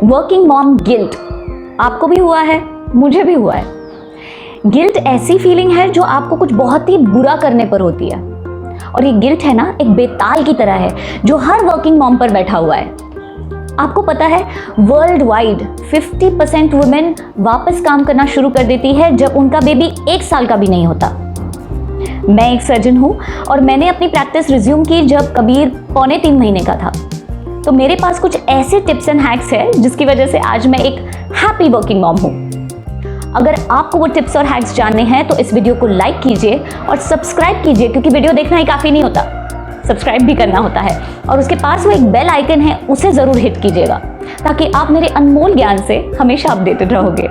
Working mom guilt आपको भी हुआ है, मुझे भी हुआ है। गिल्ट ऐसी फीलिंग है जो आपको कुछ बहुत ही बुरा करने पर होती है, और ये गिल्ट है ना एक बेताल की तरह है जो हर वर्किंग मॉम पर बैठा हुआ है। आपको पता है वर्ल्ड वाइड 50% वुमेन वापस काम करना शुरू कर देती है जब उनका बेबी 1 साल का भी नहीं होता। मैं एक सर्जन हूँ और मैंने अपनी प्रैक्टिस रिज्यूम की जब कबीर 2.25 महीने का था। तो मेरे पास कुछ ऐसे टिप्स एंड हैक्स है जिसकी वजह से आज मैं एक हैप्पी वर्किंग मॉम हूँ। अगर आपको वो टिप्स और हैक्स जानने हैं तो इस वीडियो को लाइक कीजिए और सब्सक्राइब कीजिए, क्योंकि वीडियो देखना ही काफ़ी नहीं होता, सब्सक्राइब भी करना होता है। और उसके पास वो एक बेल आइकन है, उसे ज़रूर हिट कीजिएगा ताकि आप मेरे अनमोल ज्ञान से हमेशा अपडेटेड रहोगे।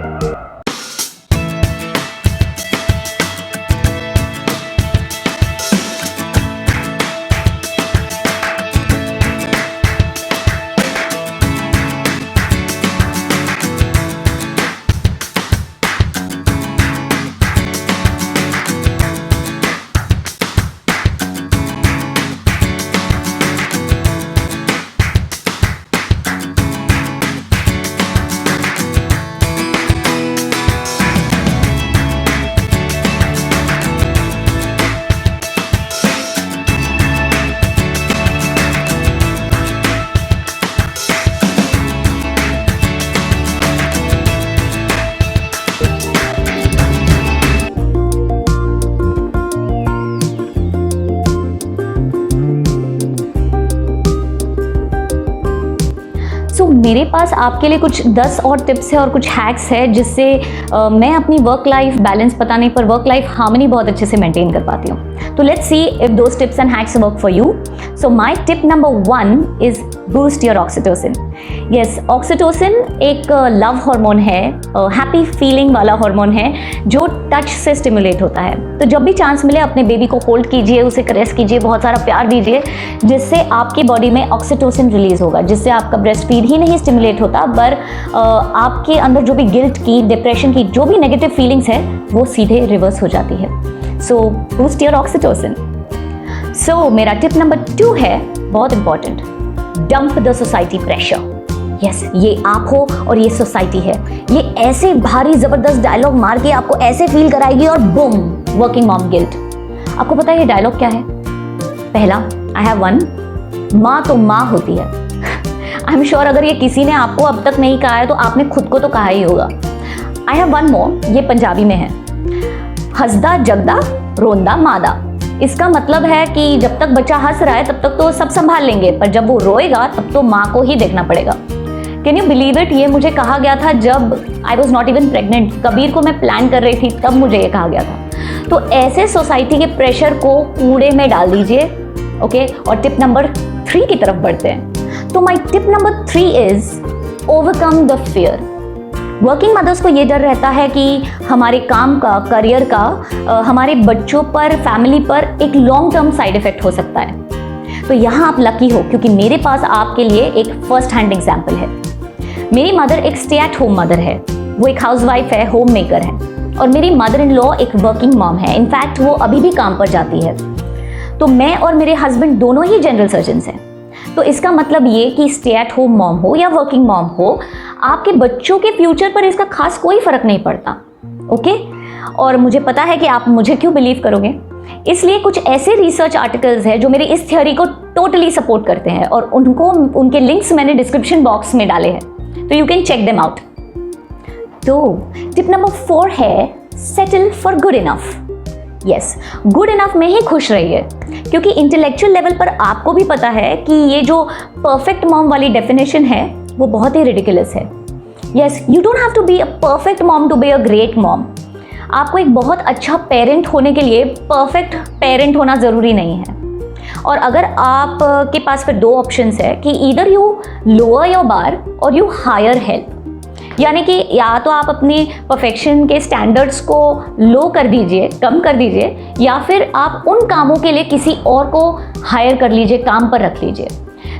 मेरे पास आपके लिए कुछ 10 और टिप्स है और कुछ हैक्स है जिससे मैं अपनी वर्क लाइफ बैलेंस पताने पर वर्क लाइफ हार्मनी बहुत अच्छे से मेंटेन कर पाती हूँ। तो let's see if those tips and hacks work for you. So my tip number 1 is boost your oxytocin. Yes, oxytocin एक लव हार्मोन है, हैप्पी फीलिंग वाला हार्मोन है जो टच से स्टिमुलेट होता है। तो जब भी चांस मिले अपने बेबी को होल्ड कीजिए, उसे कैरेस कीजिए, बहुत सारा प्यार दीजिए, जिससे आपकी बॉडी में ऑक्सीटोसिन रिलीज होगा, जिससे आपका ब्रेस्ट फीड ही नहीं स्टिमुलेट होता पर आपके अंदर जो भी गिल्ट की, डिप्रेशन की जो भी नेगेटिव फीलिंग्स है वो सीधे रिवर्स हो जाती है। सो बूस्ट योर ऑक्सीटोसिन। सो मेरा टिप नंबर 2 है बहुत important, dump the society pressure. Yes, ये आप हो और ये सोसाइटी है, ये ऐसे भारी जबरदस्त डायलॉग मार के आपको ऐसे फील कराएगी और बूम, वर्किंग मॉम गिल्ट। आपको पता है ये डायलॉग क्या है? पहला, आई हैव वन, माँ तो माँ होती है। आई एम श्योर अगर ये किसी ने आपको अब तक नहीं कहा है तो आपने खुद को तो कहा ही होगा। आई हैव वन मोर, ये पंजाबी में है, हंसदा जगदा रोंदा मादा। इसका मतलब है कि जब तक बच्चा हंस रहा है तब तक तो सब संभाल लेंगे, पर जब वो रोएगा तब तो माँ को ही देखना पड़ेगा। Can you believe it? ये मुझे कहा गया था जब I was not even pregnant. Kabir को मैं प्लान कर रही थी तब मुझे ये कहा गया था। तो ऐसे सोसाइटी के प्रेशर को कूड़े में डाल दीजिए। ओके, और टिप नंबर 3 की तरफ बढ़ते हैं। तो माई tip number 3 is overcome the fear. Working mothers को ये डर रहता है कि हमारे काम का, करियर का, हमारे बच्चों पर, फैमिली पर एक लॉन्ग टर्म साइड इफेक्ट हो सकता है। तो यहाँ आप लकी हो क्योंकि मेरे पास आपके लिए एक फर्स्ट हैंड एग्जाम्पल है। मेरी मदर एक स्टे एट होम मदर है, वो एक हाउसवाइफ है, होम मेकर है, और मेरी मदर इन लॉ एक वर्किंग मॉम है। इनफैक्ट वो अभी भी काम पर जाती है। तो मैं और मेरे हस्बैंड दोनों ही जनरल सर्जन्स हैं। तो इसका मतलब ये कि स्टे एट होम मॉम हो या वर्किंग मॉम हो, आपके बच्चों के फ्यूचर पर इसका खास कोई फर्क नहीं पड़ता। ओके, और मुझे पता है कि आप मुझे क्यों बिलीव करोगे, इसलिए कुछ ऐसे रिसर्च आर्टिकल्स हैं जो मेरी इस थ्योरी को टोटली सपोर्ट करते हैं और उनके लिंक्स मैंने डिस्क्रिप्शन बॉक्स में डाले हैं, तो you can check them out. तो टिप नंबर 4 है settle for good enough. Yes, good enough में ही खुश रहिए, क्योंकि इंटेलेक्चुअल लेवल पर आपको भी पता है कि ये जो परफेक्ट मॉम वाली डेफिनेशन है वो बहुत ही रिडिकुलस है। Yes, you don't have to be a perfect mom to be a great mom. आपको एक बहुत अच्छा पेरेंट होने के लिए परफेक्ट पेरेंट होना ज़रूरी नहीं है। और अगर आप के पास फिर 2 ऑप्शंस है कि ईदर यू लोअर योर बार और यू हायर हेल्प, यानी कि या तो आप अपने परफेक्शन के स्टैंडर्ड्स को लो कर दीजिए, कम कर दीजिए, या फिर आप उन कामों के लिए किसी और को हायर कर लीजिए, काम पर रख लीजिए।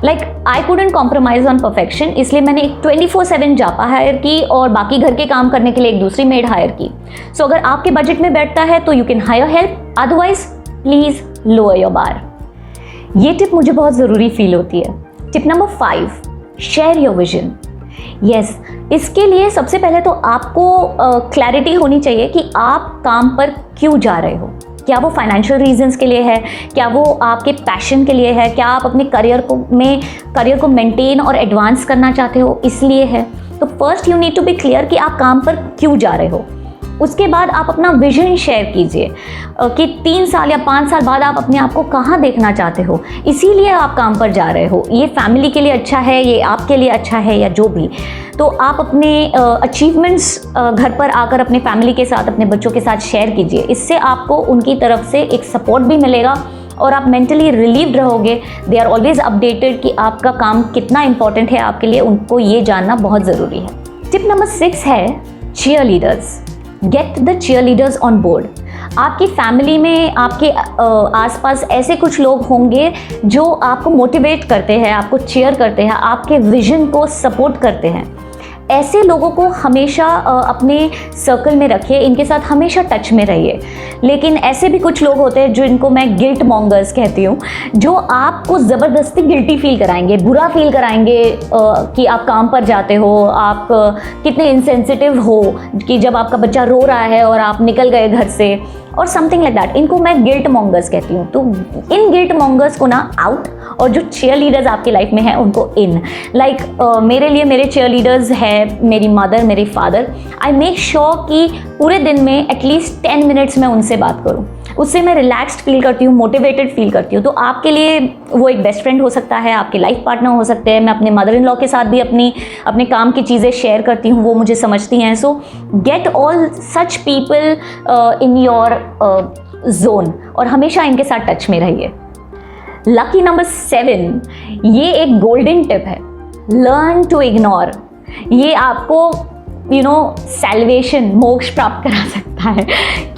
Like I couldn't compromise on perfection, इसलिए मैंने एक 24/7 जापा हायर की और बाकी घर के काम करने के लिए एक दूसरी मेड हायर की। सो अगर आपके बजट में बैठता है तो you can hire help, otherwise please lower your बार। ये टिप मुझे बहुत ज़रूरी फील होती है। Tip number 5, share your vision. Yes, इसके लिए सबसे पहले तो आपको क्लैरिटी होनी चाहिए कि आप काम पर क्यों जा रहे हो। क्या वो फाइनेंशियल रीजंस के लिए है, क्या वो आपके पैशन के लिए है, क्या आप अपने करियर को मेंटेन और एडवांस करना चाहते हो इसलिए है। तो first you need to be clear कि आप काम पर क्यों जा रहे हो। उसके बाद आप अपना विजन शेयर कीजिए कि 3 साल या 5 साल बाद आप अपने आप को कहाँ देखना चाहते हो, इसीलिए आप काम पर जा रहे हो। ये फैमिली के लिए अच्छा है, ये आपके लिए अच्छा है या जो भी। तो आप अपने अचीवमेंट्स घर पर आकर अपने फैमिली के साथ, अपने बच्चों के साथ शेयर कीजिए। इससे आपको उनकी तरफ से एक सपोर्ट भी मिलेगा और आप मेंटली रिलीव्ड रहोगे। दे आर ऑलवेज अपडेटेड कि आपका काम कितना इंपॉर्टेंट है आपके लिए, उनको ये जानना बहुत ज़रूरी है। टिप नंबर 6 है cheerleaders. Get the cheerleaders on board. आपकी फैमिली में, आपके आसपास ऐसे कुछ लोग होंगे जो आपको मोटिवेट करते हैं, आपको चीयर करते हैं, आपके विजन को सपोर्ट करते हैं। ऐसे लोगों को हमेशा अपने सर्कल में रखिए, इनके साथ हमेशा टच में रहिए। लेकिन ऐसे भी कुछ लोग होते हैं जो इनको मैं गिल्ट मॉन्गर्स कहती हूँ, जो आपको ज़बरदस्ती गिल्टी फील कराएंगे, बुरा फील कराएंगे कि आप काम पर जाते हो, आप कितने इंसेंसिटिव हो कि जब आपका बच्चा रो रहा है और आप निकल गए घर से, और समथिंग लाइक दैट। इनको मैं गिल्ट मॉन्गर्स कहती हूँ। तो इन गिल्ट मॉन्गर्स को ना आउट, और जो चीयर लीडर्स आपकी लाइफ में हैं उनको इन। लाइक मेरे लिए मेरे चीयर लीडर्स हैं मेरी मदर, मेरे फादर। आई मेक श्योर कि पूरे दिन में एटलीस्ट 10 मिनट्स में उनसे बात करूँ, उससे मैं रिलैक्स्ड फील करती हूँ, मोटिवेटेड फील करती हूँ। तो आपके लिए वो एक बेस्ट फ्रेंड हो सकता है, आपके लाइफ पार्टनर हो सकते हैं। मैं अपने मदर इन लॉ के साथ भी अपने काम की चीज़ें शेयर करती हूँ, वो मुझे समझती हैं। सो get all such people in your zone और हमेशा इनके साथ टच में रहिए। लकी नंबर 7, ये एक गोल्डन टिप है, लर्न टू इग्नोर। ये आपको सैल्वेशन, मोक्ष प्राप्त करा सकता है,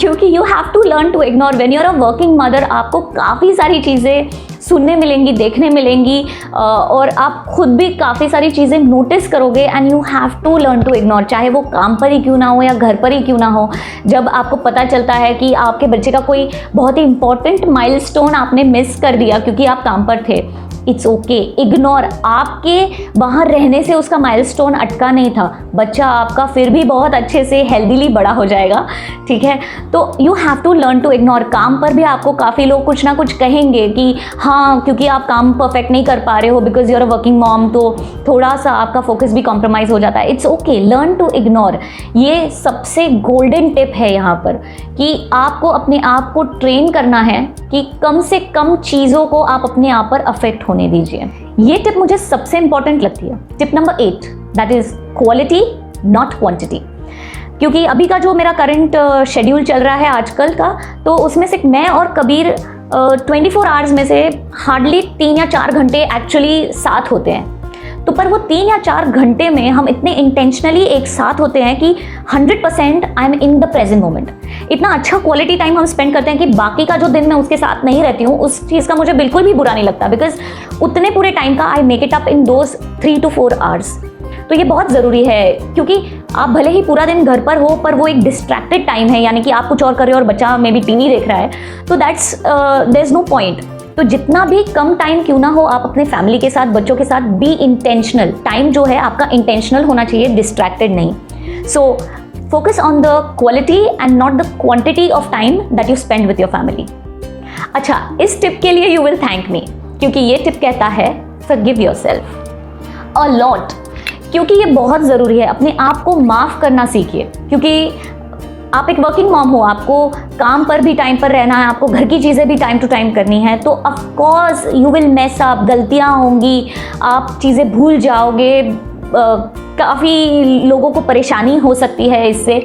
क्योंकि you have to learn to ignore. When you are a working mother, आपको काफ़ी सारी चीज़ें सुनने मिलेंगी, देखने मिलेंगी, और आप खुद भी काफ़ी सारी चीज़ें नोटिस करोगे, and you have to learn to ignore. चाहे वो काम पर ही क्यों ना हो या घर पर ही क्यों ना हो। जब आपको पता चलता है कि आपके बच्चे का कोई बहुत ही इंपॉर्टेंट माइलस्टोन आपने मिस कर दिया क्योंकि आप काम पर थे, इट्स ओके, इग्नोर। आपके वहाँ रहने से उसका माइलस्टोन अटका नहीं था, बच्चा आपका फिर भी बहुत अच्छे से हेल्दीली बड़ा हो जाएगा, ठीक है। तो you have to learn to ignore. काम पर भी आपको काफ़ी लोग कुछ ना कुछ कहेंगे कि हाँ, क्योंकि आप काम परफेक्ट नहीं कर पा रहे हो because you are a working mom, तो थोड़ा सा आपका फोकस भी कॉम्प्रोमाइज़ हो जाता है। It's okay, learn to ignore. ये सबसे गोल्डन टिप है यहाँ पर कि आपको अपने आप को ट्रेन करना है कि कम से कम चीज़ों को आप अपने आप पर अफेक्ट होने दीजिए। ये टिप मुझे सबसे इंपॉर्टेंट लगती है। Tip number 8, that is quality not quantity. क्योंकि अभी का जो मेरा करंट शेड्यूल चल रहा है आजकल का, तो उसमें से मैं और कबीर 24 आवर्स में से हार्डली 3 या 4 घंटे एक्चुअली साथ होते हैं। तो पर वो 3 या 4 घंटे में हम इतने इंटेंशनली एक साथ होते हैं कि 100% I am in the present moment. इतना अच्छा क्वालिटी टाइम हम स्पेंड करते हैं कि बाकी का जो दिन मैं उसके साथ नहीं रहती हूँ, उस चीज़ का मुझे बिल्कुल भी बुरा नहीं लगता, बिकॉज उतने पूरे टाइम का I make it up in those 3 to 4 hours. तो ये बहुत ज़रूरी है, क्योंकि आप भले ही पूरा दिन घर पर हो, पर वो एक डिस्ट्रैक्टेड टाइम है, यानी कि आप कुछ और कर रहे हो और बच्चा मे बी टीवी देख रहा है, तो that's there is no point. तो जितना भी कम टाइम क्यों ना हो, आप अपने फैमिली के साथ, बच्चों के साथ बी इंटेंशनल। टाइम जो है आपका इंटेंशनल होना चाहिए, डिस्ट्रैक्टेड नहीं। So focus on the quality and not the quantity of time that you spend with your family. अच्छा, इस टिप के लिए यू विल थैंक मी, क्योंकि ये टिप कहता है फॉरगिव योरसेल्फ अ लॉट। क्योंकि ये बहुत ज़रूरी है, अपने आप को माफ़ करना सीखिए। क्योंकि आप एक वर्किंग मॉम हो, आपको काम पर भी टाइम पर रहना है, आपको घर की चीज़ें भी टाइम टू टाइम करनी है, तो of course you will mess up, गलतियाँ होंगी, आप चीज़ें भूल जाओगे, काफ़ी लोगों को परेशानी हो सकती है इससे।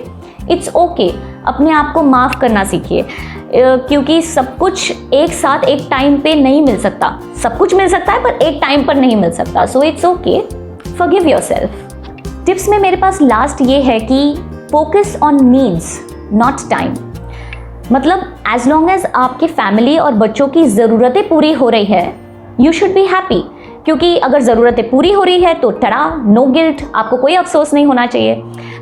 इट्स ओके, अपने आप को माफ़ करना सीखिए, क्योंकि सब कुछ एक साथ एक टाइम पे नहीं मिल सकता। सब कुछ मिल सकता है पर एक टाइम पर नहीं मिल सकता। So it's okay, forgive yourself. Tips में मेरे पास लास्ट ये है कि focus on needs not time. मतलब एज लॉन्ग एज आपकी फैमिली और बच्चों की ज़रूरतें पूरी हो रही है, यू शुड बी हैप्पी। क्योंकि अगर ज़रूरतें पूरी हो रही है तो टड़ा, नो गिल्ट, आपको कोई अफसोस नहीं होना चाहिए।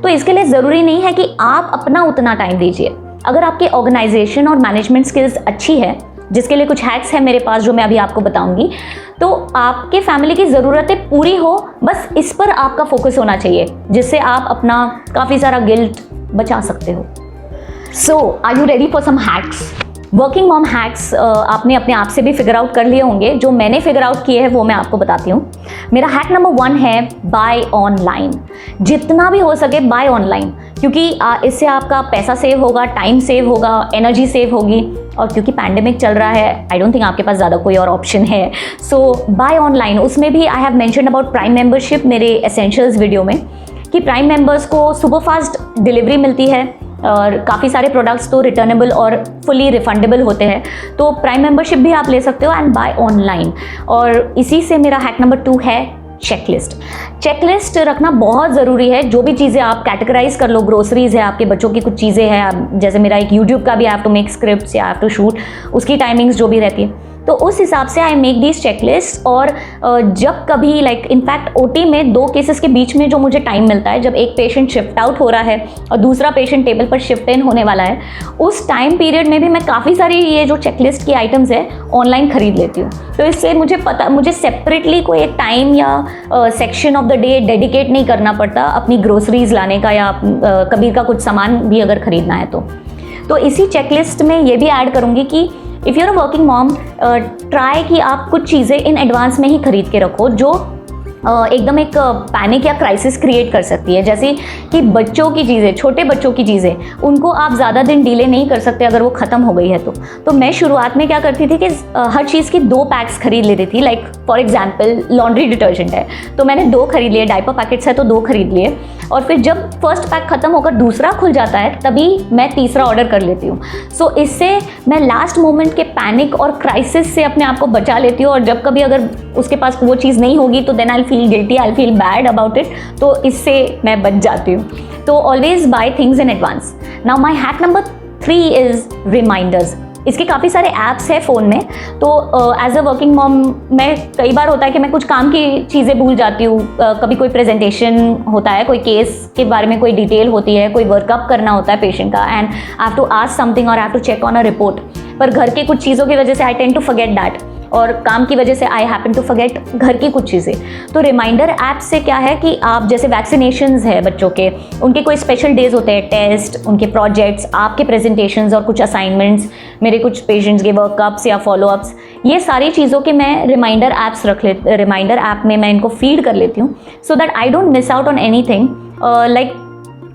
तो इसके लिए ज़रूरी नहीं है कि आप अपना उतना टाइम दीजिए। अगर आपकी ऑर्गेनाइजेशन और मैनेजमेंट स्किल्स अच्छी है जिसके लिए कुछ हैक्स हैं मेरे पास जो मैं अभी आपको बताऊंगी। तो आपके फैमिली की ज़रूरतें पूरी हो, बस इस पर आपका फोकस होना चाहिए, जिससे आप अपना काफ़ी सारा गिल्ट बचा सकते हो। So are you ready for some hacks? Working mom hacks आपने अपने आप से भी फिगर आउट कर लिए होंगे। जो मैंने फिगर आउट किए हैं वो मैं आपको बताती हूँ। मेरा हैक नंबर 1 है बाय ऑनलाइन। जितना भी हो सके बाय ऑनलाइन, क्योंकि इससे आपका पैसा सेव होगा, टाइम सेव होगा, एनर्जी सेव होगी। और क्योंकि पैंडेमिक चल रहा है, आई डोंट थिंक आपके पास ज़्यादा कोई और ऑप्शन है। सो बाय ऑनलाइन, उसमें भी I have mentioned about prime membership मेरे एसेंशियल्स वीडियो में, कि प्राइम मेंबर्स को सुपर फास्ट डिलीवरी मिलती है और काफ़ी सारे प्रोडक्ट्स तो रिटर्नेबल और फुली रिफंडेबल होते हैं। तो प्राइम मेंबरशिप भी आप ले सकते हो एंड बाय ऑनलाइन। और इसी से मेरा हैक नंबर 2 है चेकलिस्ट। चेकलिस्ट रखना बहुत ज़रूरी है। जो भी चीज़ें आप कैटेगराइज कर लो, ग्रोसरीज है, आपके बच्चों की कुछ चीज़ें हैं, जैसे मेरा एक यूट्यूब का भी I have to make scripts या आई हैव टू शूट, उसकी टाइमिंग्स जो भी रहती है, तो उस हिसाब से आई मेक दीज चेकलिस्ट। और जब कभी लाइक इनफैक्ट ओटी में 2 केसेस के बीच में जो मुझे टाइम मिलता है, जब एक पेशेंट शिफ्ट आउट हो रहा है और दूसरा पेशेंट टेबल पर शिफ्ट इन होने वाला है, उस टाइम पीरियड में भी मैं काफ़ी सारी ये जो चेकलिस्ट की आइटम्स है ऑनलाइन खरीद लेती हूँ। तो इससे मुझे सेपरेटली कोई एक टाइम या section of the day dedicate नहीं करना पड़ता अपनी ग्रोसरीज लाने का, या कभी का कुछ सामान भी अगर खरीदना है तो इसी चेकलिस्ट में ये भी ऐड करूँगी कि if you are a working mom, try कि आप कुछ चीज़ें इन एडवांस में ही खरीद के रखो जो एकदम एक पैनिक या क्राइसिस क्रिएट कर सकती है। जैसे कि बच्चों की चीज़ें, छोटे बच्चों की चीज़ें, उनको आप ज़्यादा दिन डिले नहीं कर सकते अगर वो ख़त्म हो गई है तो मैं शुरुआत में क्या करती थी कि हर चीज़ की 2 पैक्स खरीद लेती थी। Like for example laundry detergent है तो मैंने 2 खरीद लिए, डायपर पैकेट्स है तो 2 खरीद लिए, और फिर जब फर्स्ट पैक ख़त्म होकर दूसरा खुल जाता है तभी मैं तीसरा ऑर्डर कर लेती हूँ। सो इससे मैं लास्ट मोमेंट के पैनिक और क्राइसिस से अपने आप को बचा लेती हूँ। और जब कभी अगर उसके पास वो चीज़ नहीं होगी तो then I feel guilty, I feel bad about it, तो इससे मैं बच जाती हूँ। तो always buy things in advance. Now my hack number 3 is reminders. इसके काफ़ी सारे ऐप्स हैं फ़ोन में। तो एज अ वर्किंग मॉम मैं कई बार होता है कि मैं कुछ काम की चीज़ें भूल जाती हूँ। कभी कोई प्रेजेंटेशन होता है, कोई केस के बारे में कोई डिटेल होती है, कोई वर्कअप करना होता है पेशेंट का, and I have to ask something और I have to check on a report. पर घर के कुछ चीज़ों की वजह से I tend to forget that, और काम की वजह से आई हैपन टू फॉरगेट घर की कुछ चीज़ें। तो रिमाइंडर ऐप से क्या है कि आप जैसे वैक्सीनेशंस है बच्चों के, उनके कोई स्पेशल डेज होते हैं, टेस्ट, उनके प्रोजेक्ट्स, आपके प्रेजेंटेशंस और कुछ असाइनमेंट्स, मेरे कुछ पेशेंट्स के वर्कअप्स या फॉलोअप्स, ये सारी चीज़ों के मैं रिमाइंडर ऐप में मैं इनको फीड कर लेती हूँ, so that I don't miss out on anything. Like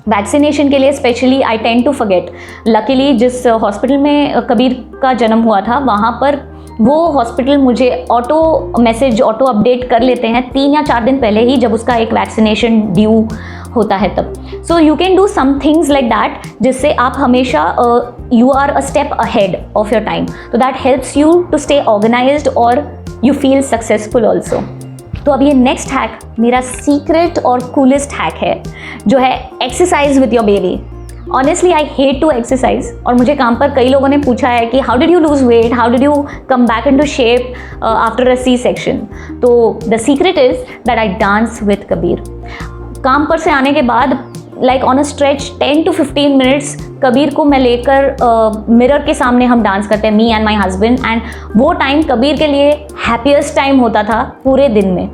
vaccination के लिए specially I tend to forget. Luckily जिस हॉस्पिटल में कबीर का जन्म हुआ था वहाँ पर वो हॉस्पिटल मुझे ऑटो मैसेज, ऑटो अपडेट कर लेते हैं 3 या 4 दिन पहले ही, जब उसका एक वैक्सीनेशन ड्यू होता है तब। So you can do some things like that, जिससे आप हमेशा you are a step ahead of your time, तो that helps you to stay organised और यू फील सक्सेसफुल ऑल्सो। तो अब ये नेक्स्ट हैक मेरा सीक्रेट और कूलेस्ट हैक है, जो है exercise with your baby. Honestly I hate to exercise, और मुझे काम पर कई लोगों ने पूछा है कि how did you lose weight, how did you come back into shape after a C section. तो the secret is that I dance with Kabir. काम पर से आने के बाद like on a stretch 10 to 15 minutes Kabir को मैं लेकर मिरर के सामने हम डांस करते हैं, me and my husband, and वो टाइम कबीर के लिए हैप्पीएस्ट टाइम होता था पूरे दिन में,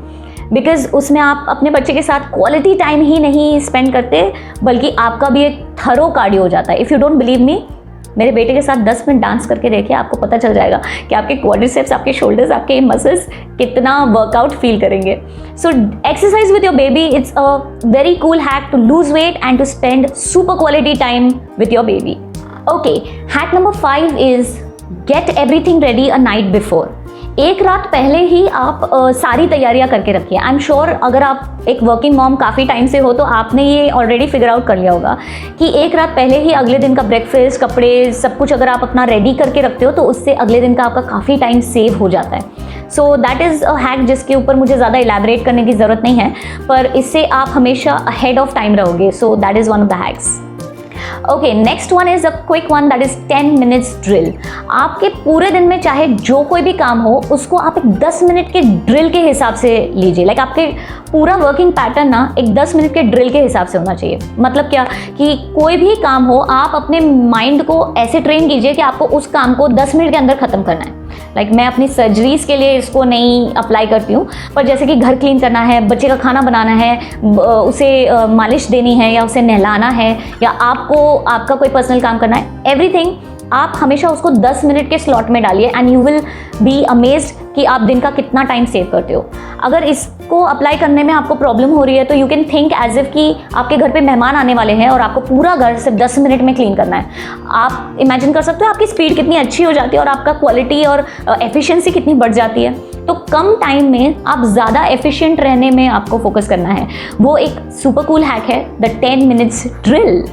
बिकॉज उसमें आप अपने बच्चे के साथ क्वालिटी टाइम ही नहीं स्पेंड करते, बल्कि आपका भी एक थरो कार्डियो हो जाता है। If you don't believe me, मेरे बेटे के साथ 10 मिनट डांस करके देखिए, आपको पता चल जाएगा कि आपके क्वाड्रिसेप्स, आपके शोल्डर्स, आपके मसल्स कितना वर्कआउट फील करेंगे। So exercise with your baby, it's a very cool hack to lose weight and to spend super quality time with your baby. Okay, hack number 5 is get everything ready a night before. एक रात पहले ही आप सारी तैयारियां करके रखिए। I am sure अगर आप एक वर्किंग मॉम काफ़ी टाइम से हो तो आपने ये ऑलरेडी फिगर आउट कर लिया होगा कि एक रात पहले ही अगले दिन का ब्रेकफास्ट, कपड़े, सब कुछ अगर आप अपना रेडी करके रखते हो तो उससे अगले दिन का आपका काफ़ी टाइम सेव हो जाता है। So that is a hack जिसके ऊपर मुझे ज़्यादा इलैबोरेट करने की ज़रूरत नहीं है, पर इससे आप हमेशा अहेड ऑफ टाइम रहोगे। So that is one of the hacks. Okay, next one is a quick one, that is 10 minutes drill. आपके पूरे दिन में चाहे जो कोई भी काम हो, उसको आप एक 10 मिनट के ड्रिल के हिसाब से लीजिए। लाइक आपके पूरा वर्किंग पैटर्न ना एक 10 मिनट के ड्रिल के हिसाब से होना चाहिए। मतलब क्या कि कोई भी काम हो, आप अपने माइंड को ऐसे ट्रेन कीजिए कि आपको उस काम को 10 मिनट के अंदर ख़त्म करना है। लाइक मैं अपनी सर्जरीज़ के लिए इसको नहीं अप्लाई करती हूँ, पर जैसे कि घर क्लीन करना है, बच्चे का खाना बनाना है, उसे मालिश देनी है या उसे नहलाना है, या आपको आपका कोई पर्सनल काम करना है, एवरीथिंग आप हमेशा उसको 10 मिनट के स्लॉट में डालिए and you will be amazed कि आप दिन का कितना टाइम सेव करते हो। अगर इसको अप्लाई करने में आपको प्रॉब्लम हो रही है तो you can think as if कि आपके घर पे मेहमान आने वाले हैं और आपको पूरा घर सिर्फ 10 मिनट में क्लीन करना है। आप इमेजिन कर सकते हो आपकी स्पीड कितनी अच्छी हो जाती है और आपका क्वालिटी और एफिशिएंसी कितनी बढ़ जाती है। तो कम टाइम में आप ज़्यादा एफिशिएंट रहने में आपको फोकस करना है। वो एक सुपर कूल हैक है, द 10 मिनट्स ड्रिल।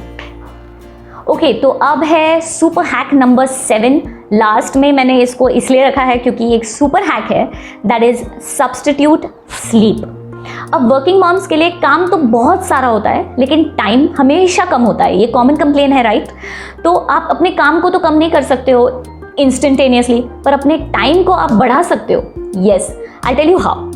ओके, तो अब है सुपर हैक नंबर 7। लास्ट में मैंने इसको इसलिए रखा है क्योंकि एक सुपर हैक है, दैट इज सब्स्टिट्यूट स्लीप। अब वर्किंग मॉम्स के लिए काम तो बहुत सारा होता है, लेकिन टाइम हमेशा कम होता है। ये कॉमन कंप्लेन है, राइट? तो आप अपने काम को तो कम नहीं कर सकते हो इंस्टेंटेनियसली, पर अपने टाइम को आप बढ़ा सकते हो। Yes, I tell you how.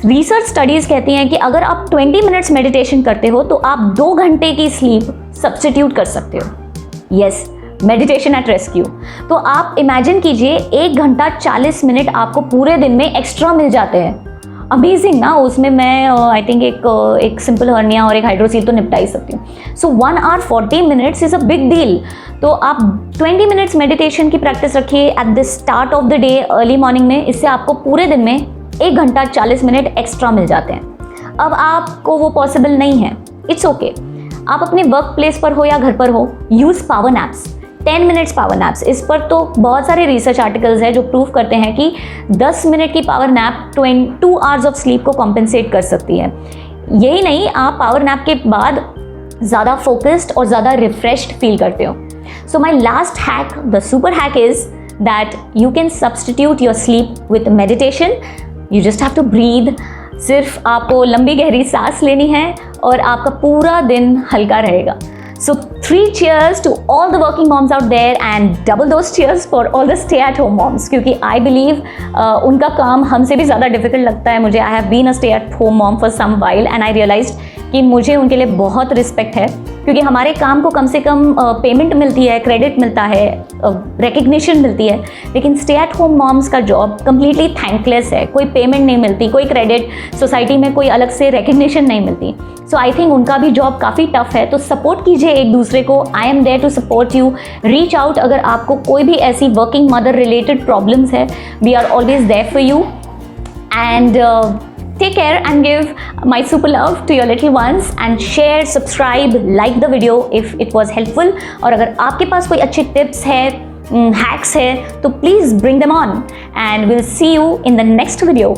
Research studies कहती हैं कि अगर आप 20 मिनट्स मेडिटेशन करते हो तो आप 2 घंटे की स्लीप सब्स्टिट्यूट कर सकते हो। Yes, meditation eight rescue. तो आप इमेजिन कीजिए 1 घंटा 40 मिनट आपको पूरे दिन में एक्स्ट्रा मिल जाते हैं। अमेजिंग ना? उसमें मैं आई थिंक एक सिंपल हर्निया और एक हाइड्रोसील तो निपटा ही सकती हूँ। सो 1 hour 40 minutes is a big deal. तो आप 20 मिनट्स मेडिटेशन की प्रैक्टिस रखिए at the start of the day, early morning में। इससे आपको पूरे दिन में 1 घंटा 40 मिनट एक्स्ट्रा मिल जाते हैं। अब आपको वो पॉसिबल नहीं है, इट्स ओके। आप अपने वर्क प्लेस पर हो या घर पर हो, use power naps, 10 minutes power naps. इस पर तो बहुत सारे रिसर्च आर्टिकल्स हैं जो प्रूव करते हैं कि 10 मिनट की power nap 2 hours of sleep को कॉम्पेंसेट कर सकती है। यही नहीं, आप पावर नैप के बाद ज़्यादा फोकस्ड और ज़्यादा रिफ्रेश्ड फील करते हो। So my last hack, the super hack is that you can substitute your sleep with meditation. You just have to breathe. सिर्फ आपको लंबी गहरी सांस लेनी है और आपका पूरा दिन हल्का रहेगा। So 3 cheers to all the working moms out there and double those cheers for all the stay at home moms, क्योंकि I believe उनका काम हमसे भी ज़्यादा डिफिकल्ट लगता है। मुझे I have been a stay at home mom for some while and I realized कि मुझे उनके लिए बहुत रिस्पेक्ट है, क्योंकि हमारे काम को कम से कम पेमेंट मिलती है, क्रेडिट मिलता है, रिकग्निशन मिलती है, लेकिन स्टे एट होम मॉम्स का जॉब कम्प्लीटली थैंकलेस है। कोई पेमेंट नहीं मिलती, कोई क्रेडिट, सोसाइटी में कोई अलग से रिकग्निशन नहीं मिलती। सो आई थिंक उनका भी जॉब काफ़ी टफ है। तो सपोर्ट कीजिए एक दूसरे को। I am there to support you. Reach out अगर आपको कोई भी ऐसी वर्किंग मदर रिलेटेड प्रॉब्लम्स है। We are always there for you and take care and give my super love to your little ones and share, subscribe, like the video if it was helpful। और अगर आपके पास कोई अच्छे tips है, hacks है, तो please bring them on and we'll see you in the next video।